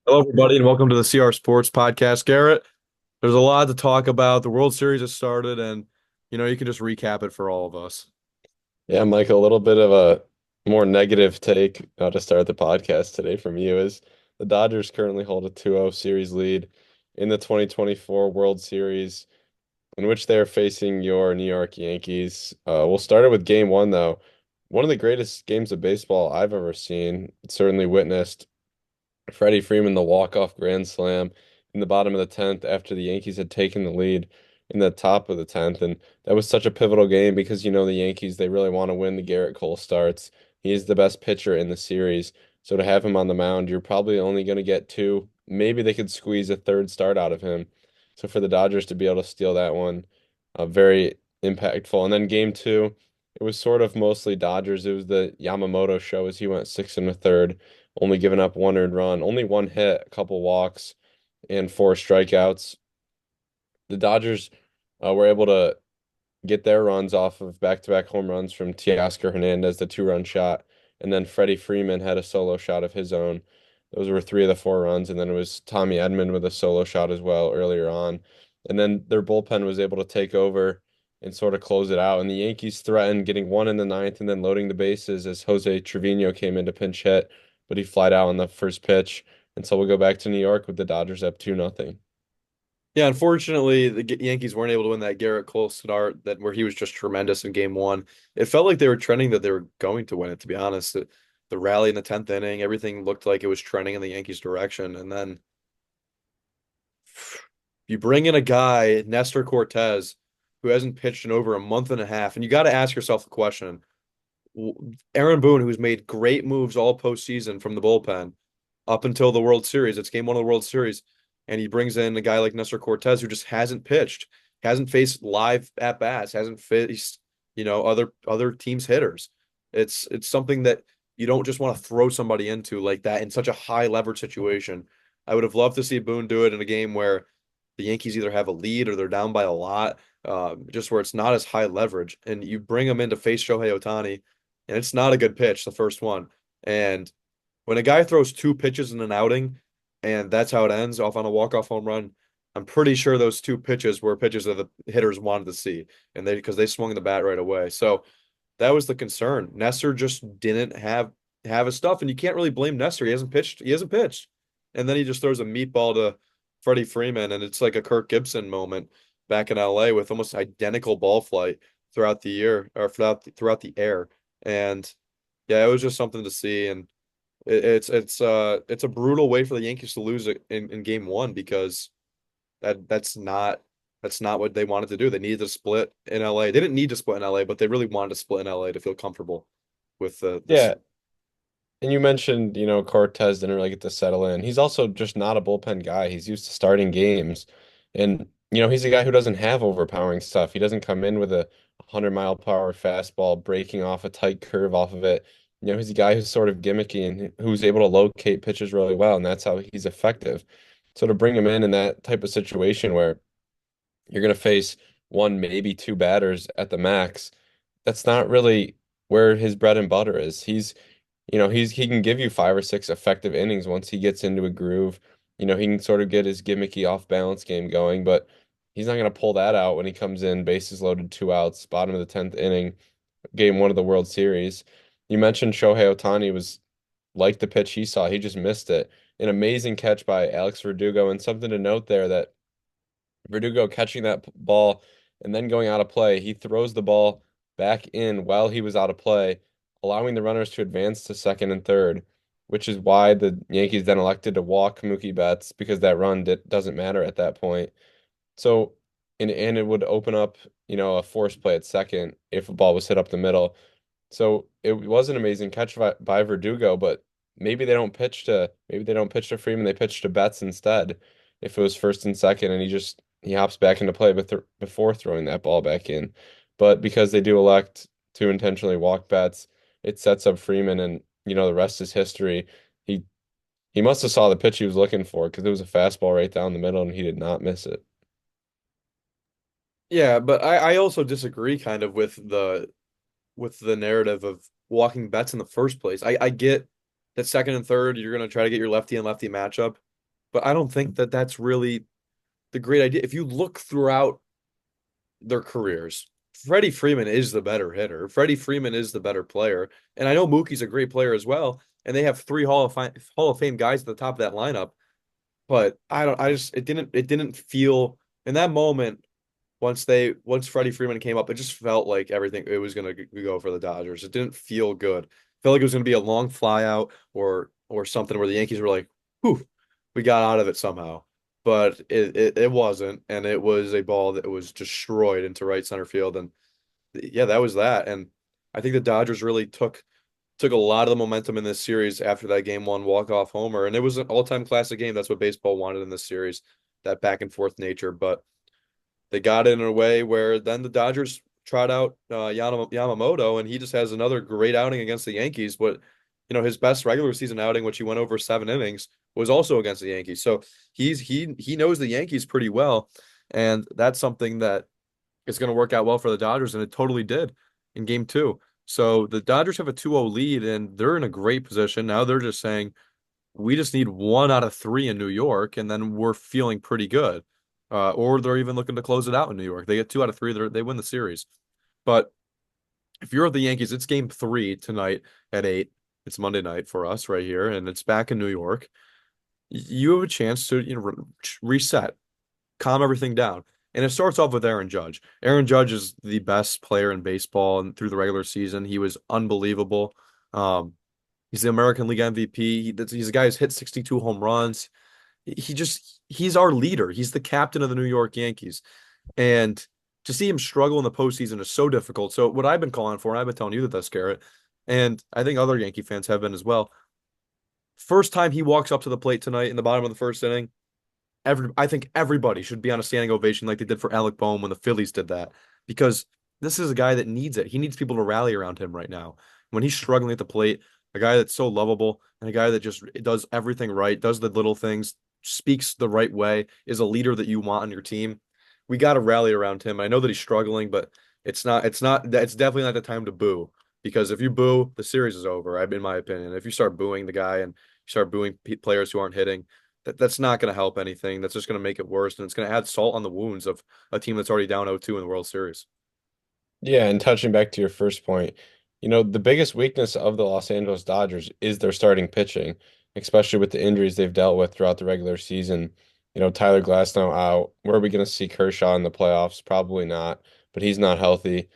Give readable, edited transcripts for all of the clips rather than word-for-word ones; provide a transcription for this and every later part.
Hello, everybody, and welcome to the CR Sports Podcast. Garrett, there's a lot to talk about. The World Series has started, and you can just recap it for all of us. Yeah, Mike, a little bit of a more negative take to start the podcast today from you is the Dodgers currently hold a 2-0 series lead in the 2024 World Series, in which they're facing your New York Yankees. We'll start it with game one, though. One of the greatest games of baseball I've ever seen. Certainly witnessed Freddie Freeman, the walk-off grand slam in the bottom of the 10th after the Yankees had taken the lead in the top of the 10th. And that was such a pivotal game because, the Yankees, they really want to win the Garrett Cole starts. He is the best pitcher in the series. So to have him on the mound, you're probably only going to get two. Maybe they could squeeze a third start out of him. So for the Dodgers to be able to steal that one, very impactful. And then game two, it was sort of mostly Dodgers. It was the Yamamoto show as he went six and a third, only giving up one earned run, only one hit, a couple walks, and four strikeouts. The Dodgers were able to get their runs off of back-to-back home runs from Teoscar Hernandez, the two-run shot, and then Freddie Freeman had a solo shot of his own. Those were three of the four runs, and then it was Tommy Edman with a solo shot as well earlier on. And then their bullpen was able to take over and sort of close it out. And the Yankees threatened getting one in the ninth and then loading the bases as Jose Trevino came in to pinch hit, but he flied out on the first pitch. And so we'll go back to New York with the Dodgers up 2-0. Yeah, unfortunately, the Yankees weren't able to win that Garrett Cole start that where he was just tremendous in game one. It felt like they were trending that they were going to win it, to be honest. The rally in the 10th inning, everything looked like it was trending in the Yankees' direction. And then you bring in a guy, Nestor Cortez, who hasn't pitched in over a month and a half, and you got to ask yourself the question. Aaron Boone, who's made great moves all postseason from the bullpen up until the World Series. It's game one of the World Series. And he brings in a guy like Nestor Cortez who just hasn't pitched, hasn't faced live at bats, hasn't faced, other teams' hitters. It's something that you don't just want to throw somebody into like that in such a high leverage situation. I would have loved to see Boone do it in a game where the Yankees either have a lead or they're down by a lot, just where it's not as high leverage. And you bring him in to face Shohei Ohtani, and it's not a good pitch, the first one. And when a guy throws two pitches in an outing, and that's how it ends off on a walk-off home run, I'm pretty sure those two pitches were pitches that the hitters wanted to see, and they swung the bat right away. So that was the concern. Nestor just didn't have his stuff, and you can't really blame Nestor. He hasn't pitched. He hasn't pitched, and then he just throws a meatball to Freddie Freeman, and it's like a Kirk Gibson moment back in LA with almost identical ball flight throughout the year or throughout the air. And yeah, it was just something to see. And it's a brutal way for the Yankees to lose it in game one because that's not what they wanted to do. They needed to split in LA. They didn't need to split in LA, but they really wanted to split in LA to feel comfortable with this. Yeah, and you mentioned, Cortez didn't really get to settle in. He's also just not a bullpen guy. He's used to starting games. And, he's a guy who doesn't have overpowering stuff. He doesnn't come in with a 100-mile-per-hour fastball breaking off a tight curve off of it. He's a guy who's sort of gimmicky and who's able to locate pitches really well, and that's how he's effective. So to bring him in that type of situation where you're going to face one, maybe two batters at the max, that's not really where his bread and butter is. He can give you five or six effective innings once he gets into a groove. He can sort of get his gimmicky off balance game going, but he's not going to pull that out when he comes in, bases loaded, two outs, bottom of the 10th inning, game one of the World Series. You mentioned Shohei Ohtani was like the pitch he saw. He just missed it. An amazing catch by Alex Verdugo, and something to note there that Verdugo catching that ball and then going out of play, he throws the ball back in while he was out of play, allowing the runners to advance to second and third, which is why the Yankees then elected to walk Mookie Betts because that run doesn't matter at that point. So, and it would open up, a force play at second if a ball was hit up the middle. So it was an amazing catch by Verdugo, but maybe they don't pitch to Freeman, they pitch to Betts instead. If it was first and second, and he hops back into play before throwing that ball back in. But because they do elect to intentionally walk Betts, it sets up Freeman, and the rest is history. He he must have saw the pitch he was looking for because it was a fastball right down the middle, and he did not miss it. Yeah, but I also disagree kind of with the narrative of walking bets in the first place. I get that second and third, you're gonna try to get your lefty and lefty matchup. but I don't think that that's really the great idea. If you look throughout their careers, Freddie Freeman is the better hitter. Freddie Freeman is the better player. And I know Mookie's a great player as well. And they have three Hall of Fame guys at the top of that lineup. But I just it didn't feel in that moment once Freddie Freeman came up, it just felt like everything it was gonna go for the Dodgers. It didn't feel good. It felt like it was gonna be a long fly out or something where the Yankees were like, whew, we got out of it somehow. But it wasn't, and it was a ball that was destroyed into right center field. And yeah, that was that. And I think the Dodgers really took a lot of the momentum in this series after that game one walk-off homer. And it was an all-time classic game. That's what baseball wanted in this series, that back and forth nature. But they got it in a way where then the Dodgers trot out Yamamoto, and he just has another great outing against the Yankees. But his best regular season outing, which he went over 7 innings, was also against the Yankees. So he knows the Yankees pretty well, and that's something that is going to work out well for the Dodgers, and it totally did in game two. So the Dodgers have a 2-0 lead, and they're in a great position. Now they're just saying, we just need one out of three in New York, and then we're feeling pretty good. Or they're even looking to close it out in New York. They get 2 out of 3, they win the series. But if you're the Yankees, it's game three tonight at 8. It's Monday night for us right here, and it's back in New York. You have a chance to reset, calm everything down. And it starts off with Aaron Judge. Aaron Judge is the best player in baseball and through the regular season. He was unbelievable. Um, he's the American League MVP. He's a guy who's hit 62 home runs. He's our leader. He's the captain of the New York Yankees. And to see him struggle in the postseason is so difficult. So what I've been calling for, and I've been telling you this, Garrett, and I think other Yankee fans have been as well. First time he walks up to the plate tonight in the bottom of the first inning, I think everybody should be on a standing ovation like they did for Alec Boehm when the Phillies did that, because this is a guy that needs it. He needs people to rally around him right now. When he's struggling at the plate, a guy that's so lovable and a guy that just does everything right, does the little things, speaks the right way, is a leader that you want on your team. We got to rally around him. I know that he's struggling, but it's definitely not the time to boo, because if you boo, the series is over, in my opinion. If you start booing the guy and you start booing players who aren't hitting, that's not going to help anything. That's just going to make it worse, and it's going to add salt on the wounds of a team that's already down 0-2 in the World Series. Yeah, and touching back to your first point, the biggest weakness of the Los Angeles Dodgers is their starting pitching, especially with the injuries they've dealt with throughout the regular season. Tyler Glasnow out. Where are we going to see Kershaw in the playoffs? Probably not, but he's not healthy.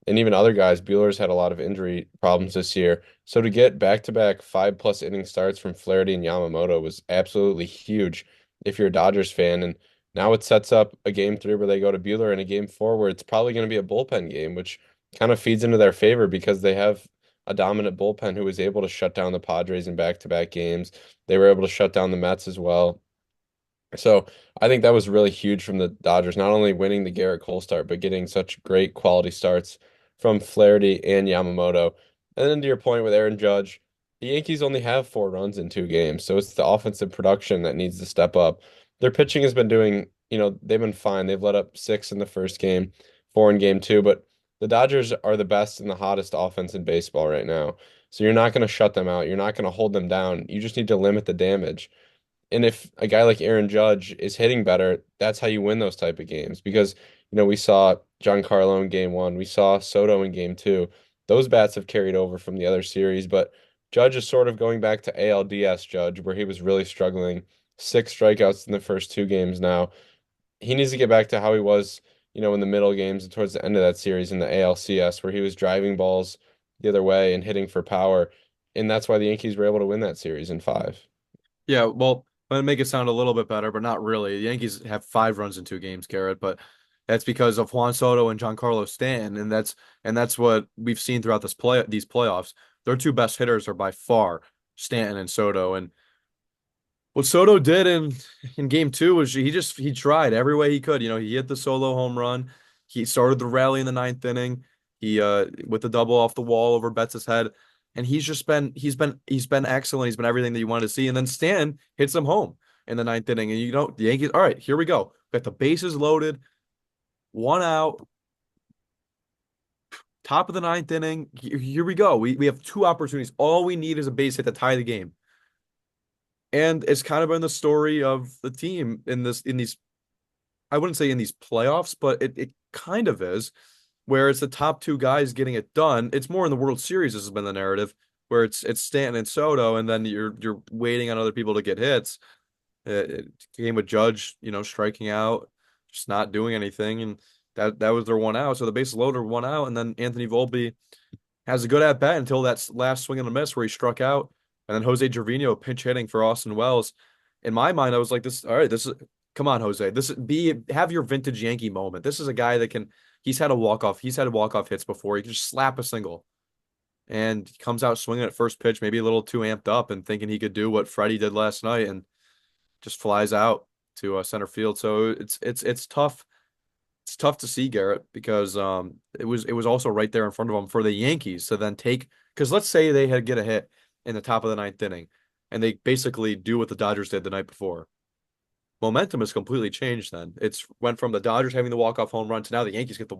And even other guys, Bueller's had a lot of injury problems this year. So to get back-to-back 5+ inning starts from Flaherty and Yamamoto was absolutely huge if you're a Dodgers fan. And now it sets up a game three where they go to Bueller and a game four where it's probably going to be a bullpen game, which kind of feeds into their favor because they have a dominant bullpen who was able to shut down the Padres in back-to-back games. They were able to shut down the Mets as well. So I think that was really huge from the Dodgers, not only winning the Garrett Cole start, but getting such great quality starts from Flaherty and Yamamoto. And then to your point with Aaron Judge, the Yankees only have 4 runs in 2 games, so it's the offensive production that needs to step up. Their pitching has been doing, they've been fine. They've let up 6 in the first game, 4 in game two, but the Dodgers are the best and the hottest offense in baseball right now. So you're not going to shut them out. You're not going to hold them down. You just need to limit the damage. And if a guy like Aaron Judge is hitting better, that's how you win those type of games. Because, we saw Giancarlo in game one, we saw Soto in game two. Those bats have carried over from the other series, but Judge is sort of going back to ALDS Judge, where he was really struggling. 6 strikeouts in the first 2 games now. He needs to get back to how he was, in the middle games and towards the end of that series in the ALCS, where he was driving balls the other way and hitting for power. And that's why the Yankees were able to win that series in 5. Yeah, well, I'm gonna make it sound a little bit better, but not really. The Yankees have 5 runs in 2 games, Garrett, but that's because of Juan Soto and Giancarlo Stanton, and that's what we've seen throughout these playoffs. Their two best hitters are by far Stanton and Soto, and what Soto did in game two was he tried every way he could. He hit the solo home run. He started the rally in the ninth inning. He with the double off the wall over Betts' head. And he's been excellent. He's been everything that you wanted to see. And then Stan hits him home in the ninth inning. And the Yankees, all right, here we go. Got the bases loaded, 1 out, top of the ninth inning. Here we go. We have 2 opportunities. All we need is a base hit to tie the game. And it's kind of been the story of the team in these I wouldn't say in these playoffs, but it kind of is, where it's the top two guys getting it done. It's more in the World Series, this has been the narrative, where it's Stanton and Soto, and then you're waiting on other people to get hits. It came with Judge, striking out, just not doing anything, and that was their one out. So the bases loaded, one out, and then Anthony Volpe has a good at bat until that last swing and a miss where he struck out, and then Jose Trevino pinch hitting for Austin Wells. In my mind, I was like, "This, all right, this is come on, Jose. This is be have your vintage Yankee moment. This is a guy that can. He's had walk off hits before. He can just slap a single, and he comes out swinging at first pitch, maybe a little too amped up, and thinking he could do what Freddie did last night, and just flies out to center field. So it's tough. It's tough to see Garrett because it was also right there in front of him for the Yankees to then take, because let's say they had get a hit in the top of the ninth inning and they basically do what the Dodgers did the night before. Momentum has completely changed then. It's went from the Dodgers having the walk-off home run to now the Yankees get the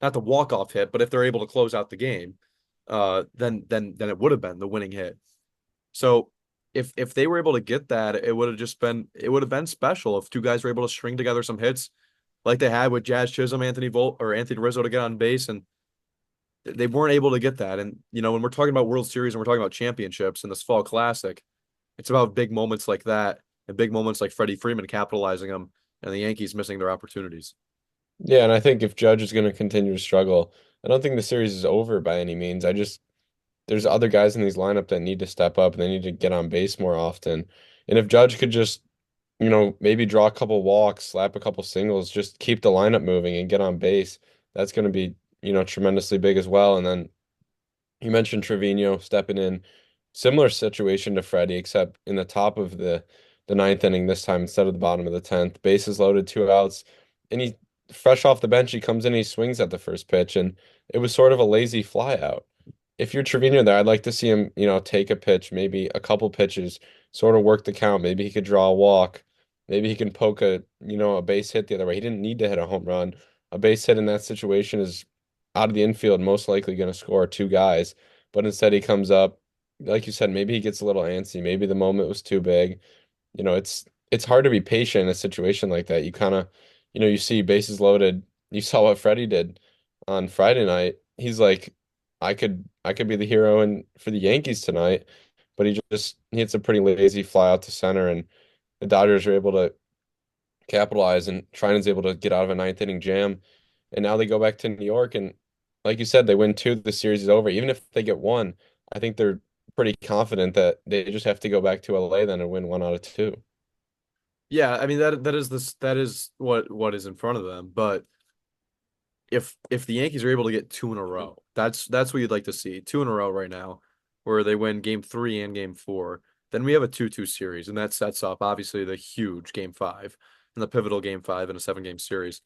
not the walk-off hit, but if they're able to close out the game, then it would have been the winning hit. So if they were able to get that, it would have been special if two guys were able to string together some hits like they had with Jazz Chisholm, Anthony Volt, or Anthony Rizzo to get on base, and they weren't able to get that. And when we're talking about World Series and we're talking about championships in this fall classic, it's about big moments like that and big moments like Freddie Freeman capitalizing them and the Yankees missing their opportunities. Yeah, and I think if Judge is going to continue to struggle, I don't think the series is over by any means. There's other guys in these lineup that need to step up and they need to get on base more often. And if Judge could just, maybe draw a couple walks, slap a couple singles, just keep the lineup moving and get on base, that's going to be, tremendously big as well. And then you mentioned Trevino stepping in, similar situation to Freddie, except in the top of the ninth inning this time instead of the bottom of the 10th. Bases loaded, two outs, and he fresh off the bench, he comes in, he swings at the first pitch, and it was sort of a lazy fly out. If you're Trevino there, I'd like to see him, take a pitch, maybe a couple pitches, sort of work the count. Maybe he could draw a walk. Maybe he can poke a base hit the other way. He didn't need to hit a home run. A base hit in that situation is out of the infield, most likely going to score two guys. But instead, he comes up, like you said, maybe he gets a little antsy. Maybe the moment was too big. It's hard to be patient in a situation like that. You kind of, you see bases loaded. You saw what Freddie did on Friday night. He's like, I could be the hero and for the Yankees tonight, but he hits a pretty lazy fly out to center, and the Dodgers are able to capitalize, and Trinan's able to get out of a ninth inning jam, and now they go back to New York, and like you said, they win two, the series is over. Even if they get one, I think they're pretty confident that they just have to go back to LA then and win one out of two. Yeah, I mean that is what is in front of them. But if the Yankees are able to get two in a row, that's what you'd like to see. Two in a row right now, where they win game three and game four. Then we have a 2-2 series, and that sets up obviously the huge game five and the pivotal game five in a 7-game series.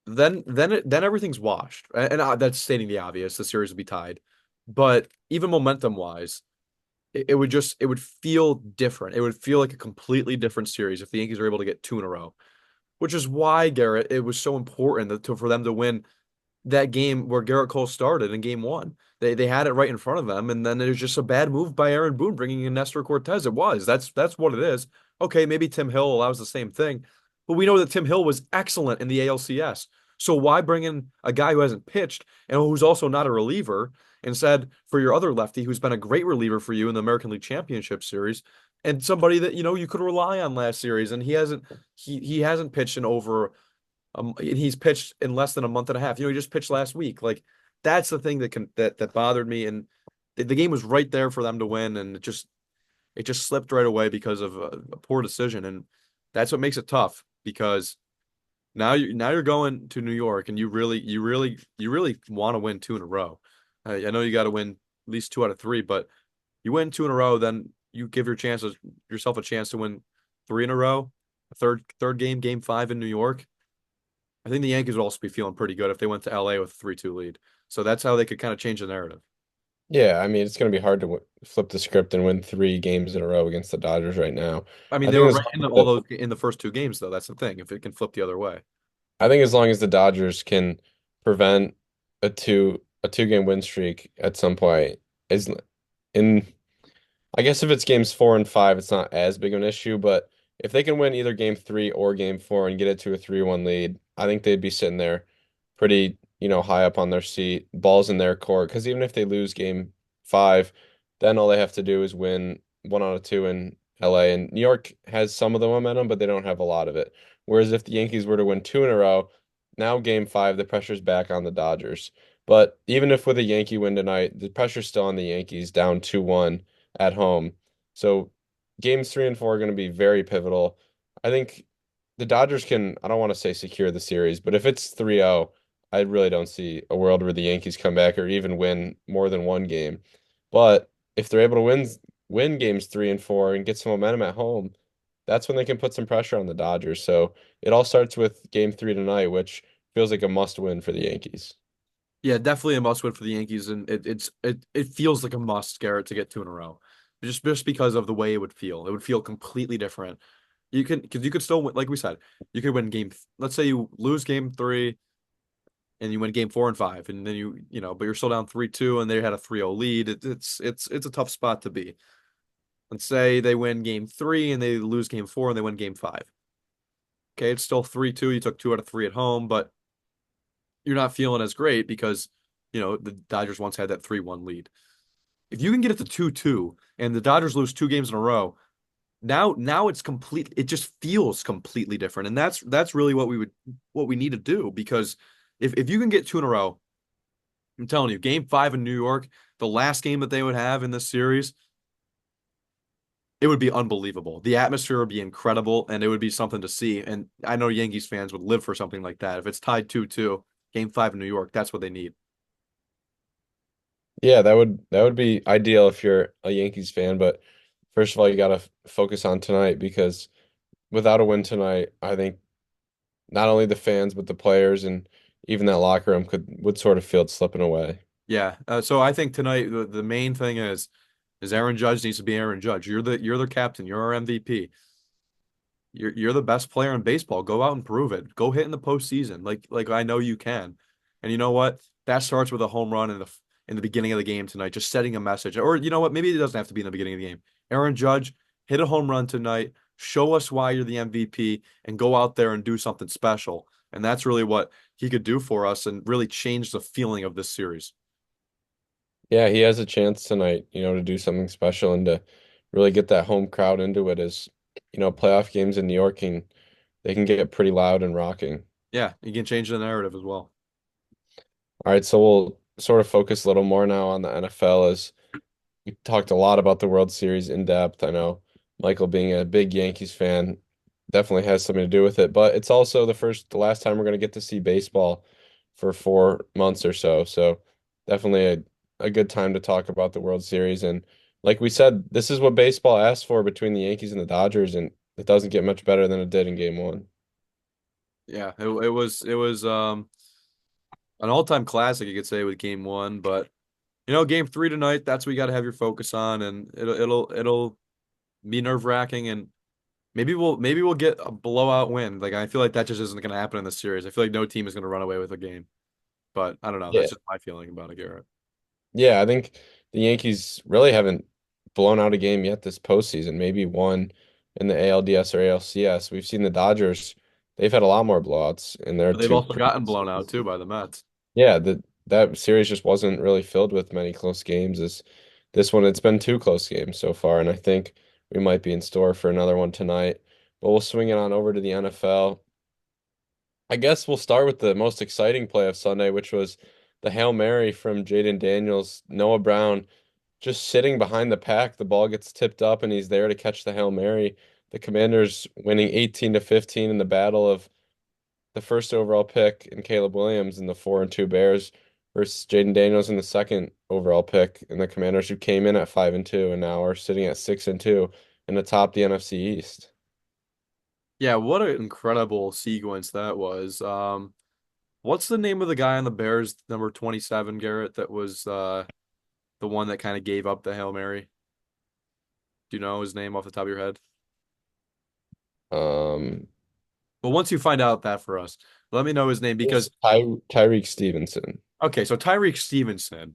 Then everything's washed. And that's stating the obvious. The series would be tied. But even momentum wise, it would feel different. It would feel like a completely different series if the Yankees are able to get two in a row, which is why Garrett, it was so important for them to win that game where Garrett Cole started in game one. They had it right in front of them, and then it was just a bad move by Aaron Boone bringing in Nestor Cortez. It was. That's what it is. Okay, maybe Tim Hill allows the same thing, but we know that Tim Hill was excellent in the ALCS. So why bring in a guy who hasn't pitched and who's also not a reliever instead for your other lefty who's been a great reliever for you in the American League Championship Series and somebody that you could rely on last series, and he hasn't pitched in over and he's pitched in less than a month and a half. He just pitched last week. Like that's the thing that bothered me. And the game was right there for them to win, and it just slipped right away because of a poor decision. And that's what makes it tough because now you're going to New York, and you really want to win two in a row. I know you got to win at least two out of three, but you win two in a row, then you give yourself a chance to win three in a row. A third game, game five in New York. I think the Yankees would also be feeling pretty good if they went to LA with a 3-2 lead. So that's how they could kind of change the narrative. Yeah, I mean, it's going to be hard to flip the script and win three games in a row against the Dodgers right now. I mean, I they think were as right long in as all the, those in the first two games, though. That's the thing. If it can flip the other way. I think as long as the Dodgers can prevent a two game win streak at some point is in I guess if it's games 4 and 5, it's not as big of an issue, but if they can win either game 3 or game 4 and get it to a 3-1 lead, I think they'd be sitting there pretty, high up on their seat, balls in their court. Because even if they lose game 5, then all they have to do is win 1 out of 2 in LA. And New York has some of the momentum, but they don't have a lot of it. Whereas if the Yankees were to win 2 in a row, now game 5, the pressure's back on the Dodgers. But even if with a Yankee win tonight, the pressure's still on the Yankees down 2-1 at home. So games 3 and 4 are going to be very pivotal. I think the Dodgers can, I don't want to say secure the series, but if it's 3-0, I really don't see a world where the Yankees come back or even win more than one game. But if they're able to win games 3 and 4 and get some momentum at home, that's when they can put some pressure on the Dodgers. So it all starts with game 3 tonight, which feels like a must win for the Yankees. Yeah, definitely a must win for the Yankees, and it feels like a must, Garrett, to get two in a row, just because of the way it would feel. It would feel completely different. You can because you could still win, like we said, you could win game. Let's say you lose game three and you win game 4 and 5, and then but you're still down 3-2, and they had a 3-0 lead. It's a tough spot to be. Let's say they win game three and they lose game four and they win game five. Okay, it's still 3-2. You took 2 out of 3 at home, but you're not feeling as great because the Dodgers once had that 3-1 lead. If you can get it to 2-2 and the Dodgers lose 2 games in a row, now it's complete. It just feels completely different, and that's really what we need to do because if you can get two in a row, I'm telling you, Game 5 in New York, the last game that they would have in this series, it would be unbelievable. The atmosphere would be incredible, and it would be something to see. And I know Yankees fans would live for something like that. If it's tied 2-2, Game 5 in New York, that's what they need. Yeah, that would be ideal if you're a Yankees fan, but first of all, you got to focus on tonight because without a win tonight, I think not only the fans but the players and even that locker room would sort of feel it slipping away. Yeah. So I think tonight the main thing is Aaron Judge needs to be Aaron Judge. You're the captain. You're our MVP. You're the best player in baseball. Go out and prove it. Go hit in the postseason, like I know you can. And you know what? That starts with a home run in the beginning of the game tonight, just setting a message. Or you know what? Maybe it doesn't have to be in the beginning of the game. Aaron Judge, hit a home run tonight. Show us why you're the MVP, and go out there and do something special. And that's really what he could do for us, and really change the feeling of this series. Yeah, he has a chance tonight, to do something special and to really get that home crowd into it as, playoff games in New York they can get pretty loud and rocking. Yeah, he can change the narrative as well. All right, so we'll sort of focus a little more now on the NFL as we talked a lot about the World Series in depth. I know Michael being a big Yankees fan definitely has something to do with it, but it's also the last time we're going to get to see baseball for 4 months or so. So definitely a good time to talk about the World Series. And like we said, this is what baseball asked for between the Yankees and the Dodgers, and it doesn't get much better than it did in game 1. Yeah, it was an all-time classic, you could say, with game one, but game three tonight, that's what you got to have your focus on, and it'll be nerve-wracking, and maybe we'll get a blowout win. Like I feel like that just isn't going to happen in the series. I feel like no team is going to run away with a game, but I don't know. Yeah. That's just my feeling about it, Garrett. Yeah, I think the Yankees really haven't blown out a game yet this postseason. Maybe one in the ALDS or ALCS. We've seen the Dodgers; they've had a lot more blowouts in their But they've two also gotten previous blown out series. too by the Mets. Yeah, that series just wasn't really filled with many close games. This one, it's been 2 close games so far, and I think we might be in store for another one tonight. But we'll swing it on over to the NFL. I guess we'll start with the most exciting play of Sunday, which was the Hail Mary from Jaden Daniels. Noah Brown just sitting behind the pack. The ball gets tipped up and he's there to catch the Hail Mary. The Commanders winning 18-15 in the battle of the first overall pick and Caleb Williams and the 4-2 Bears versus Jaden Daniels in the second overall pick and the Commanders who came in at 5-2 and now are sitting at 6-2 and atop the NFC East. Yeah, what an incredible sequence that was. What's the name of the guy on the Bears, number 27, Garrett, that was the one that kind of gave up the Hail Mary? Do you know his name off the top of your head? Um, Well, once you find out that for us, let me know his name it was because Tyreek Stevenson. okay, so Tyreek Stevenson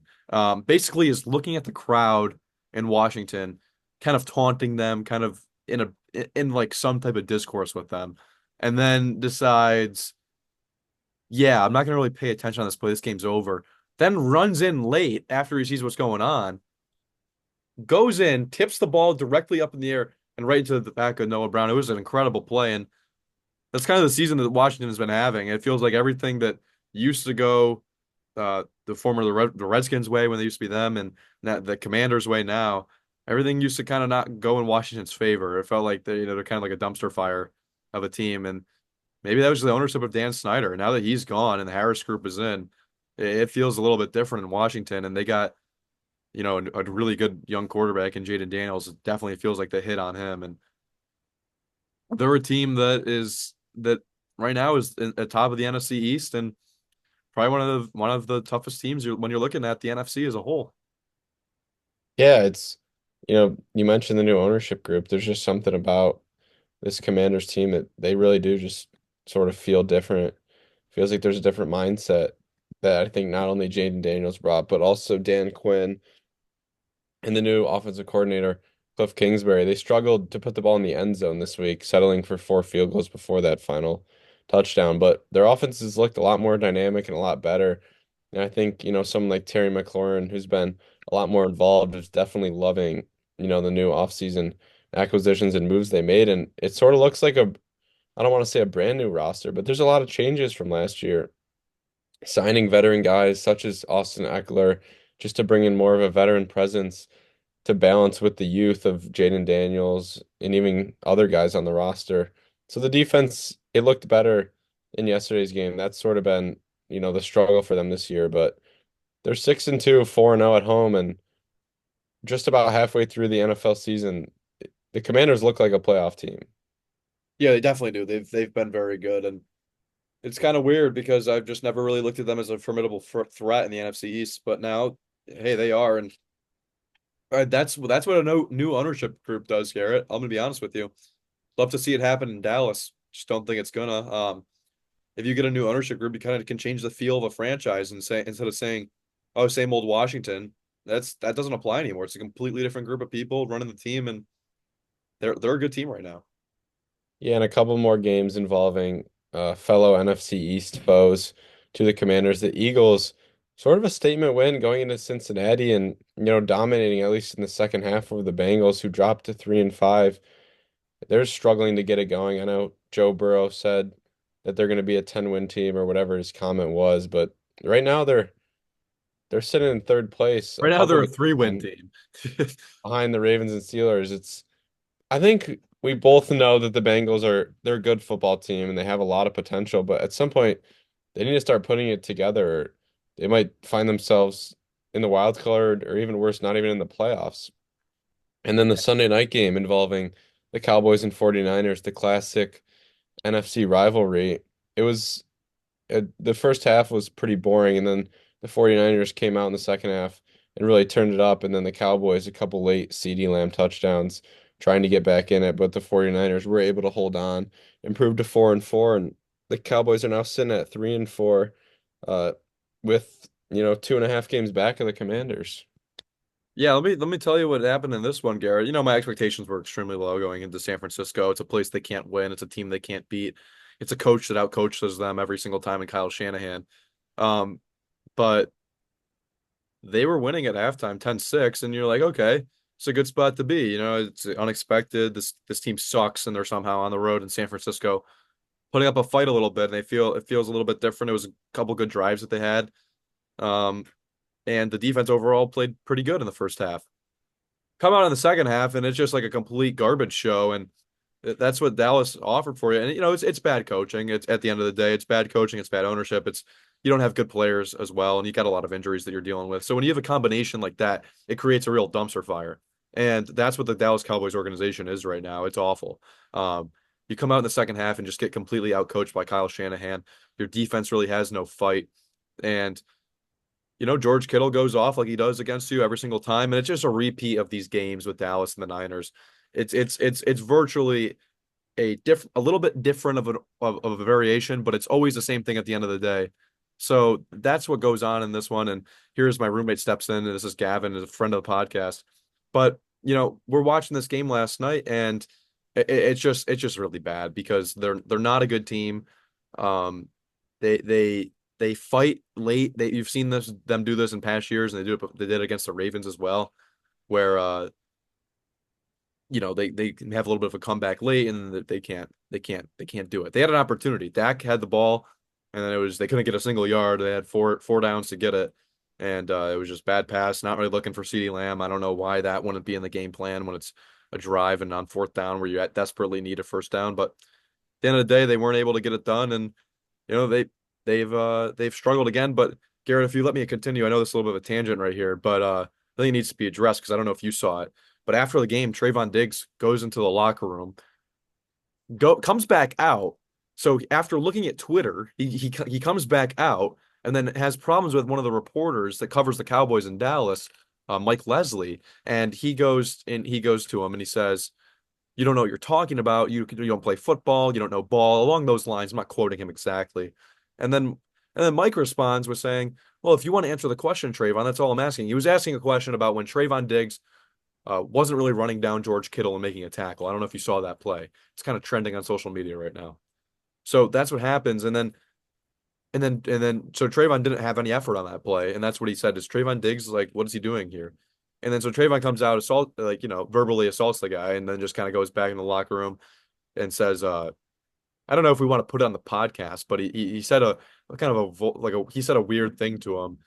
basically is looking at the crowd in Washington, kind of taunting them, kind of in like some type of discourse with them, and then decides, yeah, I'm not gonna really pay attention on this play. This game's over. Then runs in late after he sees what's going on, goes in, tips the ball directly up in the air and right into the back of Noah Brown. It was an incredible play, and that's kind of the season that Washington has been having. It feels like everything that used to go the Redskins way when they used to be them, and the Commanders way now, everything used to kind of not go in Washington's favor. It felt like they're kind of like a dumpster fire of a team, and maybe that was the ownership of Dan Snyder. Now that he's gone and the Harris group is in, it feels a little bit different in Washington, and they got a really good young quarterback in Jaden Daniels. It definitely feels like they hit on him, and they're a team that right now is at top of the NFC East and probably one of the toughest teams when you're looking at the NFC as a whole. Yeah, you mentioned the new ownership group. There's just something about this Commanders team that they really do just sort of feel different. Feels like there's a different mindset that I think not only Jaden Daniels brought, but also Dan Quinn and the new offensive coordinator, Cliff Kingsbury. They struggled to put the ball in the end zone this week, settling for 4 field goals before that final touchdown. But their offenses looked a lot more dynamic and a lot better. And I think, someone like Terry McLaurin, who's been a lot more involved, is definitely loving, the new offseason acquisitions and moves they made. And it sort of looks like I don't want to say a brand new roster, but there's a lot of changes from last year. Signing veteran guys such as Austin Eckler, just to bring in more of a veteran presence to balance with the youth of Jaden Daniels and even other guys on the roster. So the defense, it looked better in yesterday's game. That's sort of been, the struggle for them this year, but they're 6-2, 4-0 at home, and just about halfway through the NFL season, the Commanders look like a playoff team. Yeah, they definitely do. They've been very good, and it's kind of weird because I've just never really looked at them as a formidable threat in the NFC East. But now, hey, they are, and that's what a new ownership group does, Garrett. I'm gonna be honest with you. Love to see it happen in Dallas. Just don't think it's gonna. If you get a new ownership group, you kind of can change the feel of a franchise and say instead of saying, "Oh, same old Washington," that doesn't apply anymore. It's a completely different group of people running the team, and they're a good team right now. Yeah, and a couple more games involving fellow NFC East foes to the Commanders. The Eagles, sort of a statement win going into Cincinnati and, dominating at least in the second half over the Bengals, who dropped to 3-5. They're struggling to get it going. I know Joe Burrow said that they're going to be a 10-win team or whatever his comment was, but right now they're sitting in third place, a Right now, couple they're a games three-win team. behind the Ravens and Steelers. I think we both know that the Bengals they're a good football team and they have a lot of potential, but at some point they need to start putting it together. Or they might find themselves in the wild card or even worse, not even in the playoffs. And then the Sunday night game involving the Cowboys and 49ers, the classic NFC rivalry. It was the first half was pretty boring, and then the 49ers came out in the second half and really turned it up, and then the Cowboys, a couple late CeeDee Lamb touchdowns trying to get back in it, but the 49ers were able to hold on, improved to 4-4, and the Cowboys are now sitting at 3-4, uh, with 2.5 games back of the Commanders. Yeah, let me tell you what happened in this one, Garrett. My expectations were extremely low going into San Francisco. It's a place they can't win. It's a team they can't beat. It's a coach that outcoaches them every single time in Kyle Shanahan. Um, but they were winning at halftime 10-6, and you're like, okay, it's a good spot to be. It's unexpected. This team sucks, and they're somehow on the road in San Francisco, putting up a fight a little bit, and it feels a little bit different. It was a couple good drives that they had. Um, and the defense overall played pretty good in the first half. Come out in the second half, and it's just like a complete garbage show. And that's what Dallas offered for you. And it's bad coaching. It's at the end of the day, it's bad coaching, it's bad ownership. It's you don't have good players as well, and you got a lot of injuries that you're dealing with. So when you have a combination like that, it creates a real dumpster fire. And that's what the Dallas Cowboys organization is right now. It's awful. You come out in the second half and just get completely outcoached by Kyle Shanahan. Your defense really has no fight. And George Kittle goes off like he does against you every single time, and it's just a repeat of these games with Dallas and the Niners. It's virtually a little bit different of a variation, but it's always the same thing at the end of the day. So that's what goes on in this one. And here's my roommate steps in, and this is Gavin, is a friend of the podcast. But we're watching this game last night, and it's just really bad because they're not a good team. Um, they fight late. You've seen them do this in past years, and they did it against the Ravens as well, where they have a little bit of a comeback late, and they can't do it. They had an opportunity. Dak had the ball, and then they couldn't get a single yard. They had four downs to get it, and it was just bad pass. Not really looking for CeeDee Lamb. I don't know why that wouldn't be in the game plan when it's a drive and on fourth down where you desperately need a first down. But at the end of the day, they weren't able to get it done, and they've struggled again. But Garrett, if you let me continue, I know this is a little bit of a tangent right here, but I think it needs to be addressed because I don't know if you saw it. But after the game, Trayvon Diggs goes into the locker room, comes back out. So after looking at Twitter, he comes back out and then has problems with one of the reporters that covers the Cowboys in Dallas, Mike Leslie, and he goes to him and he says, "You don't know what you're talking about. You don't play football. You don't know ball." Along those lines. I'm not quoting him exactly. And then and then Mike responds with saying, "Well, if you want to answer the question, Trayvon, that's all I'm asking." He was asking a question about when Trayvon Diggs wasn't really running down George Kittle and making a tackle. I don't know if you saw that play. It's kind of trending on social media right now. So that's what happens, so Trayvon didn't have any effort on that play, and that's what he said. Is Trayvon Diggs like, what is he doing here? And then so Trayvon comes out, verbally assaults the guy, and then just kind of goes back in the locker room and says, I don't know if we want to put it on the podcast, but he said a kind of he said a weird thing to him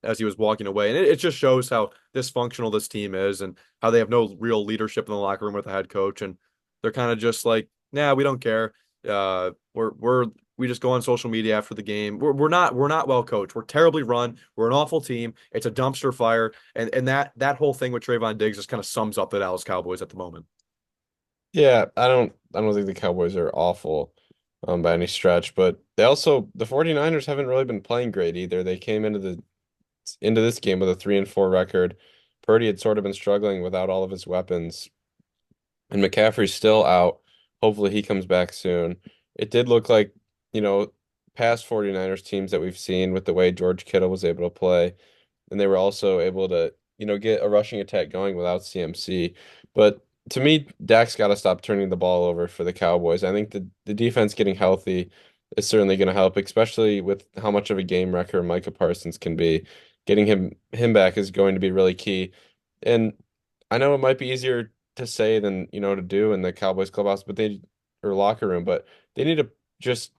as he was walking away, and it just shows how dysfunctional this team is and how they have no real leadership in the locker room with the head coach, and they're kind of just like, nah, we don't care. We just go on social media after the game. We're not well coached. We're terribly run. We're an awful team. It's a dumpster fire, and that whole thing with Trayvon Diggs just kind of sums up the Dallas Cowboys at the moment. Yeah, I don't think the Cowboys are awful by any stretch, but the 49ers haven't really been playing great either. They came into this game with a 3-4 record. Purdy had sort of been struggling without all of his weapons, and McCaffrey's still out. Hopefully he comes back soon. It did look like, you know, past 49ers teams that we've seen with the way George Kittle was able to play, and they were also able to, get a rushing attack going without CMC. But to me, Dak's got to stop turning the ball over for the Cowboys. I think the defense getting healthy is certainly going to help, especially with how much of a game wrecker Micah Parsons can be. Getting him back is going to be really key. And I know it might be easier to say than, to do in the Cowboys clubhouse, or locker room, but they need to just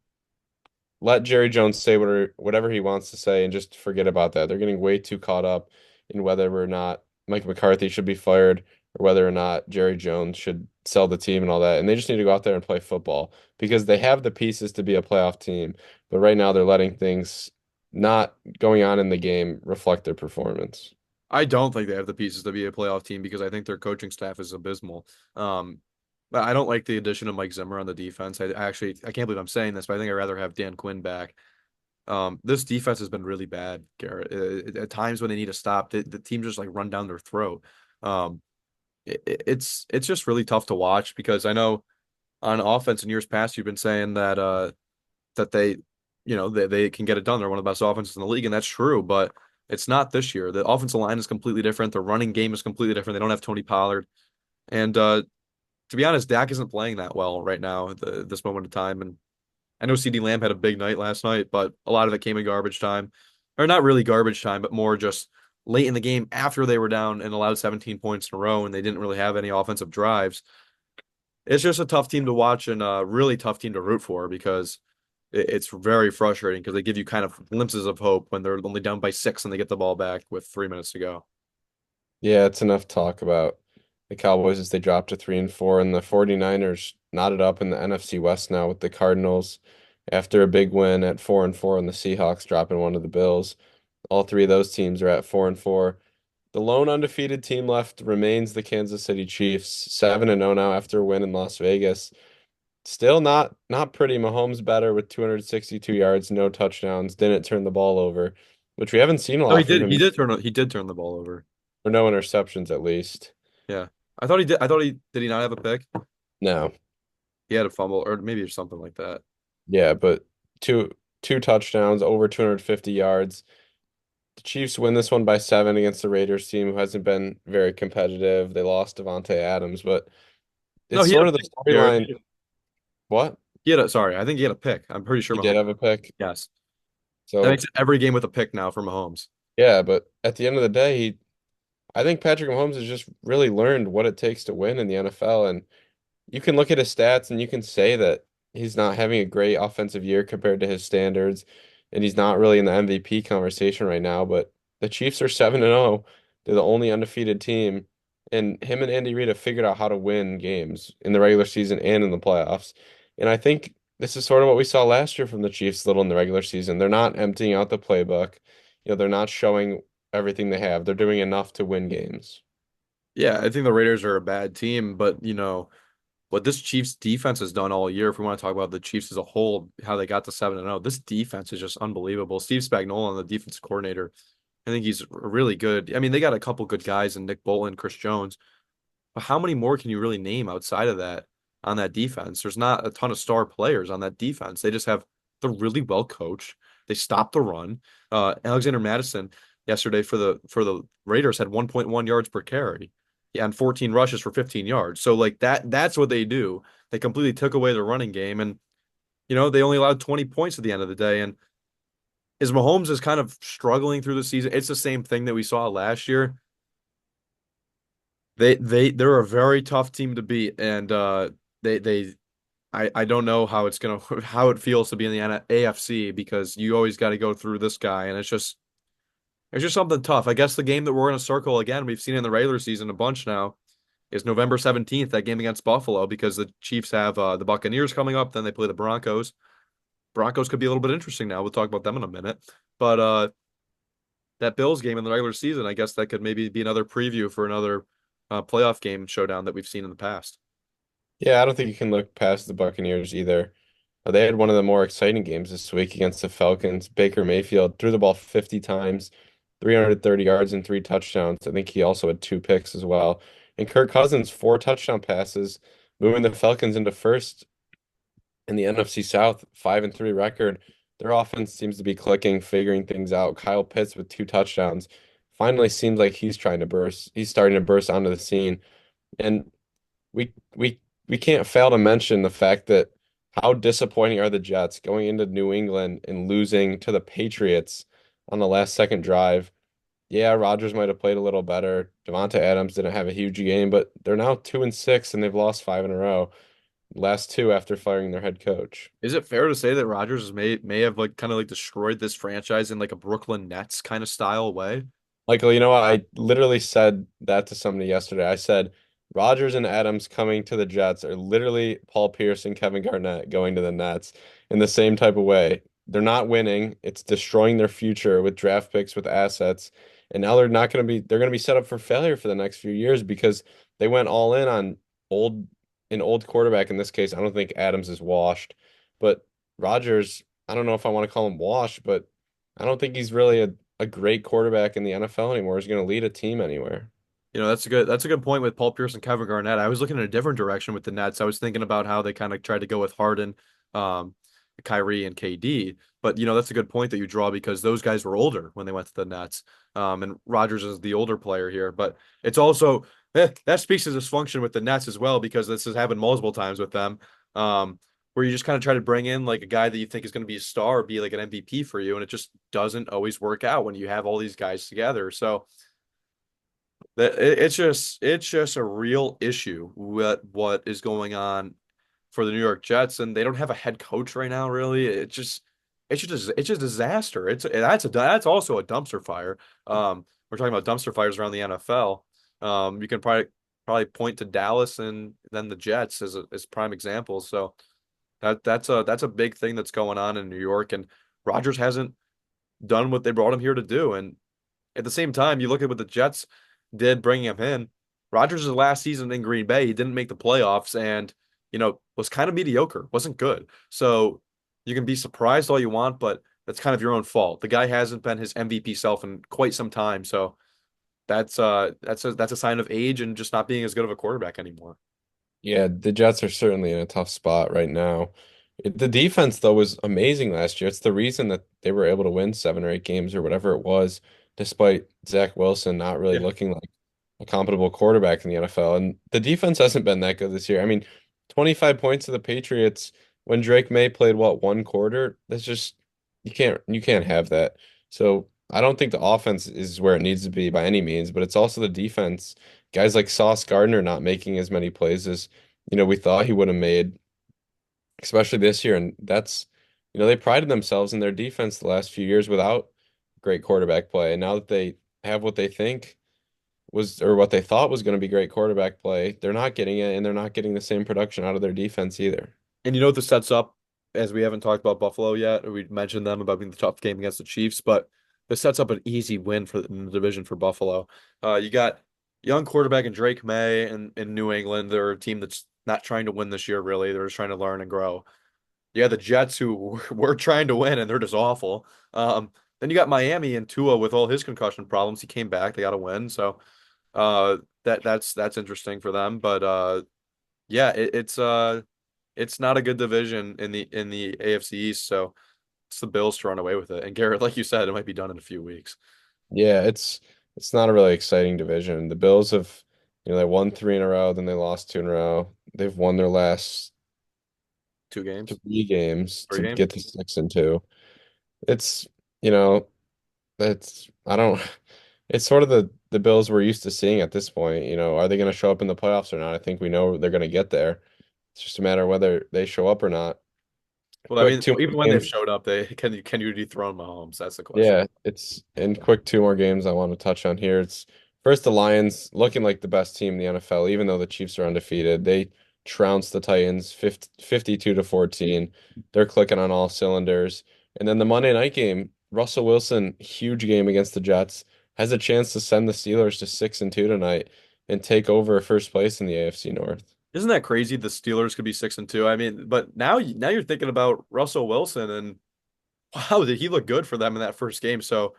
let Jerry Jones say whatever he wants to say and just forget about that. They're getting way too caught up in whether or not Mike McCarthy should be fired or whether or not Jerry Jones should sell the team and all that. And they just need to go out there and play football because they have the pieces to be a playoff team. But right now they're letting things not going on in the game reflect their performance. I don't think they have the pieces to be a playoff team because I think their coaching staff is abysmal. But I don't like the addition of Mike Zimmer on the defense. I can't believe I'm saying this, but I think I'd rather have Dan Quinn back. This defense has been really bad, Garrett. At times when they need to stop, the team just like run down their throat. Um, it's just really tough to watch because I know on offense in years past you've been saying that they can get it done. They're one of the best offenses in the league, and that's true. But it's not this year. The offensive line is completely different. The running game is completely different. They don't have Tony Pollard, and to be honest, Dak isn't playing that well right now at this moment in time. And I know CeeDee Lamb had a big night last night, but a lot of it came in garbage time, or not really garbage time, but more just late in the game after they were down and allowed 17 points in a row, and they didn't really have any offensive drives. It's just a tough team to watch and a really tough team to root for because it's very frustrating because they give you kind of glimpses of hope when they're only down by 6 and they get the ball back with 3 minutes to go. Yeah, it's enough talk about the Cowboys as they drop to 3-4, and the 49ers knotted up in the NFC West now with the Cardinals after a big win at 4-4 and the Seahawks dropping one of the Bills. All three of those teams are at 4-4. The lone undefeated team left remains the Kansas City Chiefs, 7-0 now after a win in Las Vegas. Still not pretty. Mahomes better with 262 yards, no touchdowns, didn't turn the ball over, which we haven't seen a No, he lot from did. him, He did turn the ball over. or no interceptions at least. Yeah, I thought he did. I thought he did. He not have a pick? No. He had a fumble, or maybe something like that. Yeah, but two touchdowns, over 250 yards. The Chiefs win this one by 7 against the Raiders team who hasn't been very competitive. They lost Devontae Adams, but No, it's he had sort a of the pick there. storyline. What? Sorry, I think he had a pick. I'm pretty sure He did Mahomes. have a pick. Yes. That makes So, it every game with a pick now for Mahomes. yeah, but at the end of the day, I think Patrick Mahomes has just really learned what it takes to win in the NFL. And you can look at his stats and you can say that he's not having a great offensive year compared to his standards, and he's not really in the MVP conversation right now. But the Chiefs are 7-0. They're the only undefeated team, and him and Andy Reid have figured out how to win games in the regular season and in the playoffs. And I think this is sort of what we saw last year from the Chiefs, little in the regular season. They're not emptying out the playbook. They're not showing everything they have. They're doing enough to win games. Yeah, I think the Raiders are a bad team, but what this Chiefs defense has done all year, if we want to talk about the Chiefs as a whole, how they got to 7-0, this defense is just unbelievable. Steve Spagnuolo, the defense coordinator, I think he's really good. I mean, they got a couple good guys in Nick Bolton, Chris Jones, but how many more can you really name outside of that on that defense? There's not a ton of star players on that defense. They're really well coached. They stop the run. Alexander Madison yesterday for the Raiders had 1.1 yards per carry. Yeah, and 14 rushes for 15 yards. So like that's what they do. They completely took away the running game, and they only allowed 20 points at the end of the day. And as Mahomes is kind of struggling through the season, it's the same thing that we saw last year. They're a very tough team to beat, and they I don't know how it's gonna how it feels to be in the AFC because you always got to go through this guy, and it's just something tough. I guess the game that we're gonna circle again, we've seen in the regular season a bunch now, is November 17th, that game against Buffalo, because the Chiefs have the Buccaneers coming up, then they play the Broncos. Broncos could be a little bit interesting now. We'll talk about them in a minute, but that Bills game in the regular season, I guess that could maybe be another preview for another playoff game showdown that we've seen in the past. Yeah, I don't think you can look past the Buccaneers either. They had one of the more exciting games this week against the Falcons. Baker Mayfield threw the ball 50 times, 330 yards and 3 touchdowns. I think he also had 2 picks as well. And Kirk Cousins, 4 touchdown passes, moving the Falcons into first in the NFC South, 5-3 record. Their offense seems to be clicking, figuring things out. Kyle Pitts with 2 touchdowns. Finally seems like he's trying to burst. He's starting to burst onto the scene. And we can't fail to mention the fact that how disappointing are the Jets going into New England and losing to the Patriots on the last second drive. Yeah, Rodgers might have played a little better. Devontae Adams didn't have a huge game, but they're now 2-6 and they've lost 5 in a row. Last two after firing their head coach. Is it fair to say that Rodgers may have like kind of like destroyed this franchise in like a Brooklyn Nets kind of style way? Michael, you know what? I literally said that to somebody yesterday. I said Rodgers and Adams coming to the Jets are literally Paul Pierce and Kevin Garnett going to the Nets in the same type of way. They're not winning. It's destroying their future with draft picks, with assets. And now they're going to be set up for failure for the next few years because they went all in on old an old quarterback. In this case, I don't think Adams is washed, but Rodgers, I don't know if I want to call him washed, but I don't think he's really a great quarterback in the NFL anymore is going to lead a team anywhere. That's a good point with Paul Pierce and Kevin Garnett. I was looking in a different direction with the Nets. I was thinking about how they kind of tried to go with Harden, um, Kyrie, and KD. But that's a good point that you draw because those guys were older when they went to the Nets. And Rodgers is the older player here. But it's also that speaks to dysfunction with the Nets as well because this has happened multiple times with them. Where you just kind of try to bring in like a guy that you think is going to be a star or be like an MVP for you, and it just doesn't always work out when you have all these guys together. So it's just a real issue what is going on for the New York Jets, and they don't have a head coach right now. Really, it's just a disaster. That's also a dumpster fire. We're talking about dumpster fires around the NFL. You can probably point to Dallas and then the Jets as prime examples. So that's a big thing that's going on in New York, and Rodgers hasn't done what they brought him here to do, and at the same time, you look at what the Jets did bringing him in. Rodgers' last season in Green Bay, he didn't make the playoffs and, was kind of mediocre, wasn't good. So you can be surprised all you want, but that's kind of your own fault. The guy hasn't been his MVP self in quite some time. So that's a sign of age and just not being as good of a quarterback anymore. Yeah, the Jets are certainly in a tough spot right now. The defense, though, was amazing last year. It's the reason that they were able to win 7 or 8 games or whatever it was. despite Zach Wilson not really Yeah. looking like a compatible quarterback in the NFL. And the defense hasn't been that good this year. I mean, 25 points to the Patriots when Drake May played what, one quarter? That's just you can't have that. So I don't think the offense is where it needs to be by any means, but it's also the defense. Guys like Sauce Gardner not making as many plays as we thought he would have made, especially this year. And they prided themselves in their defense the last few years without great quarterback play. And now that they have what they think was, or what they thought was going to be great quarterback play, they're not getting it, and they're not getting the same production out of their defense either. And you know what this sets up, as we haven't talked about Buffalo yet, or we mentioned them about being the tough game against the Chiefs, but this sets up an easy win for in the division for Buffalo. You got young quarterback and Drake May in New England. They're a team that's not trying to win this year, really. They're just trying to learn and grow. Yeah, the Jets who were trying to win and they're just awful. Then you got Miami and Tua with all his concussion problems. He came back. They got to win. So that's interesting for them. But yeah, it's not a good division in the AFC East. So it's the Bills to run away with it. And Garrett, like you said, it might be done in a few weeks. Yeah, it's not a really exciting division. The Bills have, they won three in a row, then they lost two in a row. They've won their last 2 games, three games three to games. get to 6-2. It's, you know, I don't it's sort of the Bills we're used to seeing at this point. Are they going to show up in the playoffs or not? I think we know they're going to get there. It's just a matter of whether they show up or not. Well, I Quick mean, two even more when they've games. showed up, they can you dethrone Mahomes? That's the question. Yeah, it's in quick two more games I want to touch on here. It's first the Lions looking like the best team in the NFL, even though the Chiefs are undefeated. They trounced the Titans 52-14. They're clicking on all cylinders. And then the Monday night game, Russell Wilson, huge game against the Jets, has a chance to send the Steelers to 6-2 tonight and take over first place in the AFC North. Isn't that crazy? The Steelers could be 6-2. I mean, but now you're thinking about Russell Wilson and wow, did he look good for them in that first game? So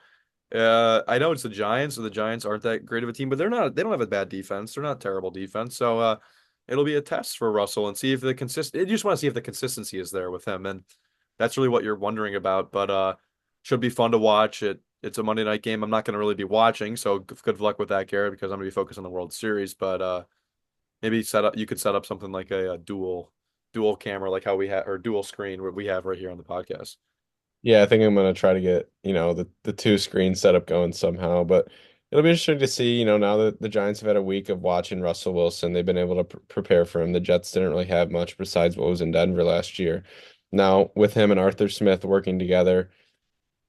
I know it's the Giants, and the Giants aren't that great of a team, but they don't have a bad defense. They're not terrible defense. So it'll be a test for Russell and see if you just want to see if the consistency is there with him. And that's really what you're wondering about. But should be fun to watch. It's a Monday night game. I'm not going to really be watching, so good luck with that, Garrett, because I'm going to be focused on the World Series. But maybe you could set up something like a dual camera, like how we have, or dual screen what we have right here on the podcast. Yeah, I think I'm gonna try to get, the two screen setup going somehow. But it'll be interesting to see, now that the Giants have had a week of watching Russell Wilson, they've been able to prepare for him. The Jets didn't really have much besides what was in Denver last year. Now, with him and Arthur Smith working together,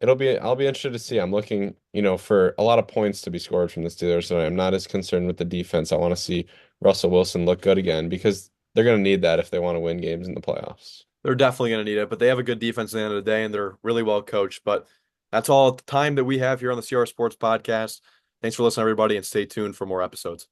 I'll be interested to see. I'm looking, for a lot of points to be scored from the Steelers, and I'm not as concerned with the defense. I want to see Russell Wilson look good again because they're gonna need that if they want to win games in the playoffs. They're definitely going to need it, but they have a good defense at the end of the day, and they're really well coached. But that's all the time that we have here on the CR Sports Podcast. Thanks for listening, everybody, and stay tuned for more episodes.